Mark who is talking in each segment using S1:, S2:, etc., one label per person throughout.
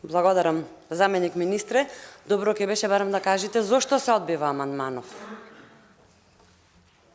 S1: Благодарам, заменик министре. Добро ќе беше барем да кажете зошто се одбива амандманов.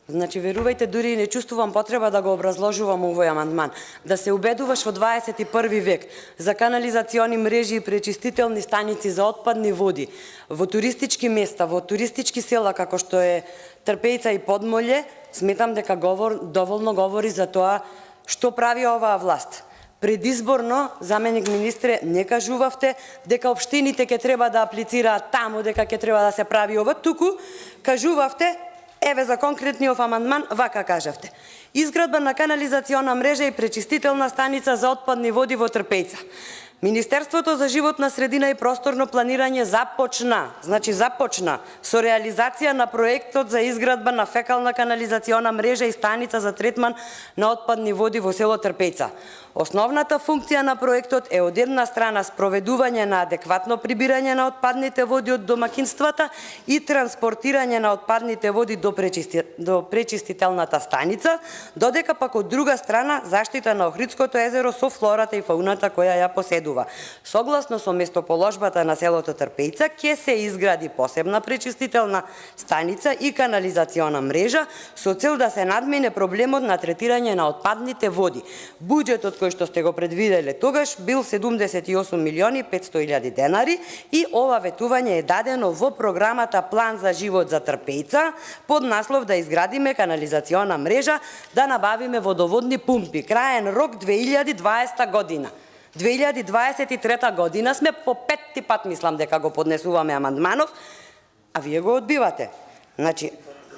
S1: Значи, верувајте, дури не чувствувам потреба да го образложувам овој амандман. Да се убедуваш во 21 век за канализациони мрежи и пречистителни станици за отпадни води во туристички места, во туристички села како што е Трпејца и Подмолје, сметам дека доволно говори за тоа што прави оваа власт. Предизборно, заменик министре, не кажувавте дека општините ќе треба да аплицираат таму, дека ќе треба да се прави ова, туку кажувавте, еве за конкретниот амандман, вака кажавте. Изградба на канализациона мрежа и пречистителна станица за отпадни води во Трпејца. Министерството за животна средина и просторно планирање започна со реализација на проектот за изградба на фекална канализациона мрежа и станица за третман на отпадни води во село Трпејца. Основната функција на проектот е од една страна спроведување на адекватно прибирање на отпадните води од домакинствата и транспортирање на отпадните води до пречистителната станица, додека пак од друга страна заштита на Охридското езеро со флората и фауната која ја поседува. Согласно со местоположбата на селото Трпејца ќе се изгради посебна пречистителна станица и канализациона мрежа со цел да се надмине проблемот на третирање на отпадните води. Буџетот кој што сте го предвиделе тогаш бил 78.500.000 денари и ова ветување е дадено во програмата План за живот за Трпејца под наслов да изградиме канализациона мрежа, да набавиме водоводни пумпи. Краен рок 2020 година. 2023 година сме по петти пат мислам дека го поднесуваме амандманов, а вие го одбивате. Значи,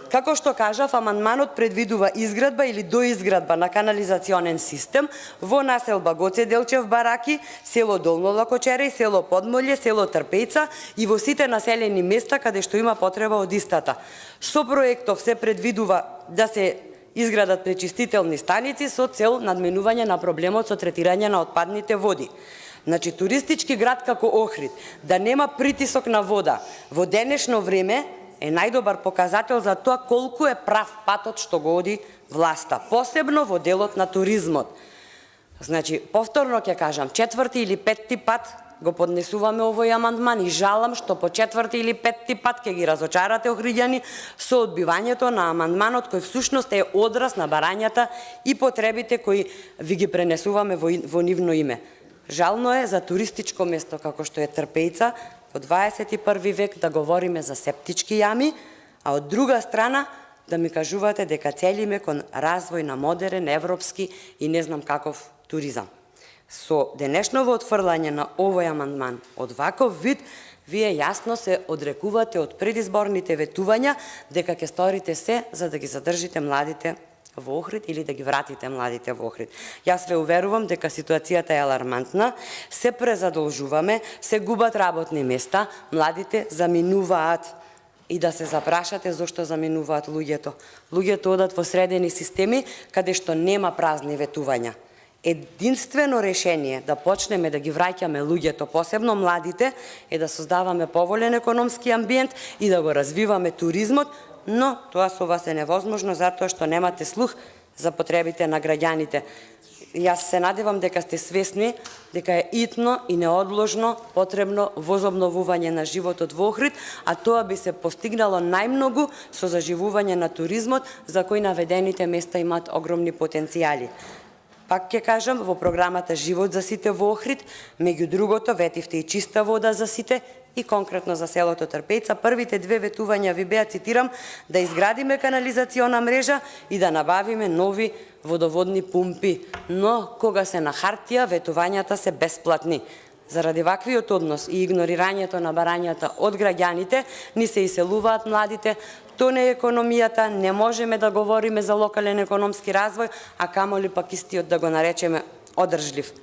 S1: како што кажав, амандманот предвидува изградба или доизградба на канализационен систем во населба Гоце Делчев Бараки, село Долно Лакочере, село Подмолје, село Трпејца и во сите населени места каде што има потреба од истата. Со проектов се предвидува да се изградат пречистителни станици со цел надминување на проблемот со третирање на отпадните води. Значи, туристички град како Охрид, да нема притисок на вода во денешно време е најдобар показател за тоа колку е прав патот што го оди власта, посебно во делот на туризмот. Значи, повторно ќе кажам, четврти или петти пат го поднесуваме овој амандман и жалам што по четврти или петти пат ќе ги разочарате охриѓани со одбивањето на амандманот кој всушност е одраз на барањата и потребите кои ви ги пренесуваме во нивно име. Жално е за туристичко место како што е Трпејца во 21 век да говориме за септички јами, а од друга страна да ми кажувате дека целиме кон развој на модерен, европски и не знам каков туризам. Со денешново отфрлање на овој амандман од ваков вид, вие јасно се одрекувате од предизборните ветувања дека ќе сторите се за да ги задржите младите во Охрид или да ги вратите младите во Охрид. Јас ве уверувам дека ситуацијата е алармантна, се презадолжуваме, се губат работни места, младите заминуваат. И да се запрашате зошто заминуваат луѓето. Луѓето одат во средени системи каде што нема празни ветувања. Единствено решение да почнеме да ги враќаме луѓето, посебно младите, е да создаваме поволен економски амбиент и да го развиваме туризмот, но тоа со вас е невозможно затоа што немате слух за потребите на граѓаните. Јас се надевам дека сте свесни дека е итно и неодложно потребно возобновување на животот во Охрид, а тоа би се постигнало најмногу со заживување на туризмот за кој наведените места имаат огромни потенцијали. Пак ќе кажам, во програмата Живот за сите во Охрид, меѓу другото ветивте и чиста вода за сите и конкретно за селото Трпејца. Првите две ветувања ви беа, цитирам, да изградиме канализациона мрежа и да набавиме нови водоводни пумпи. Но кога се на хартија, ветувањата се бесплатни. Заради ваквиот однос и игнорирањето на барањата од граѓаните, ни се иселуваат младите, тоне економијата, не можеме да говориме за локален економски развој, а камоли пак истиот да го наречеме одржлив.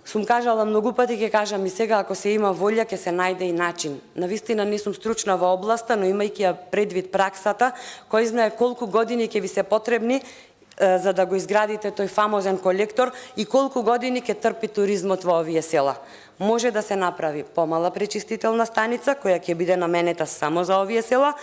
S1: Сум кажала многу пати, ќе кажам и сега, ако се има волја, ќе се најде и начин. Навистина не сум стручна во областа, но имајќи ја предвид праксата, кој знае колку години ќе ви се потребни за да го изградите тој фамозен колектор и колку години ќе трпи туризмот во овие села. Може да се направи помала пречистителна станица, која ќе биде наменета само за овие села,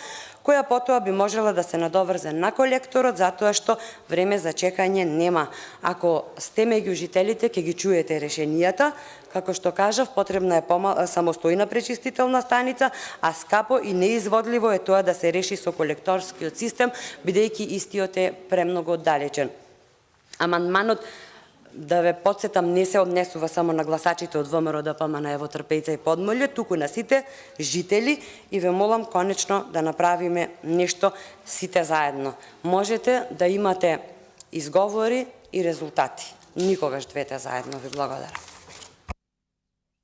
S1: која потоа би можела да се надоврзе на колекторот, затоа што време за чекање нема. Ако сте меѓу жителите, ќе ги чуете решенијата, Како што кажав, потребна е самостојна пречистителна станица, а скапо и неизводливо е тоа да се реши со колекторскиот систем, бидејќи истиот е премногу оддалечен. Амандманот, да ве потсетам, не се однесува само на гласачите од ВМРО ДПМН во Трпејца и Подмолје, туку на сите жители, и ве молам конечно да направиме нешто сите заедно. Можете да имате изговори и резултати. Никогаш двете заедно. Ви благодарам.